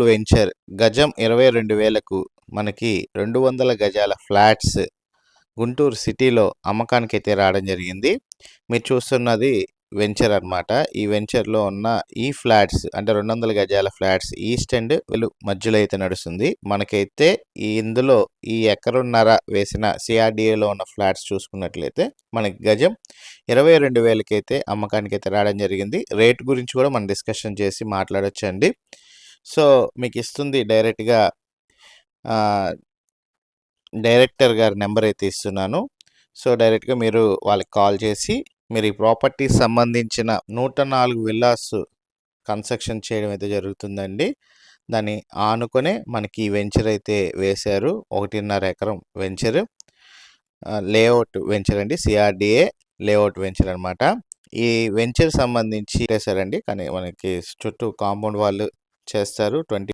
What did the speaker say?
Venture గజం 22,000కు మనకి 200 గజాల ఫ్లాట్స్ గుంటూరు సిటీలో అమ్మకానికైతే రావడం జరిగింది. మీరు చూస్తున్నది వెంచర్ అన్నమాట. ఈ వెంచర్‌లో ఉన్న ఈ ఫ్లాట్స్ అంటే 200 గజాల ఫ్లాట్స్ ఈస్ట్ అండ్ మధ్యలో అయితే నడుస్తుంది. మనకైతే ఇందులో ఈ ఎకరున్నర వేసిన సిఆర్‌డిఏలో ఉన్న ఫ్లాట్స్ చూసుకున్నట్లయితే మనకి గజం 22,000కైతే అమ్మకానికైతే రావడం జరిగింది. రేట్ గురించి కూడా మనం డిస్కషన్ చేసి మాట్లాడొచ్చండి. సో మీకు ఇస్తుంది డైరెక్టర్ గారి నెంబర్ అయితే ఇస్తున్నాను. సో డైరెక్ట్గా మీరు వాళ్ళకి కాల్ చేసి మీరు ఈ ప్రాపర్టీకి సంబంధించిన 104 విల్లాస్ కన్స్ట్రక్షన్ చేయడం అయితే జరుగుతుందండి. దాన్ని ఆనుకొనే మనకి ఈ వెంచర్ అయితే వేశారు. 1.5 ఎకరం వెంచర్, లేఅవుట్ వెంచర్ అండి. సిఆర్‌డిఏ లేఅవుట్ వెంచర్ అనమాట. ఈ వెంచర్ సంబంధించి చేశారండి, కానీ మనకి చుట్టూ కాంపౌండ్ వాళ్ళు చేస్తారు. 20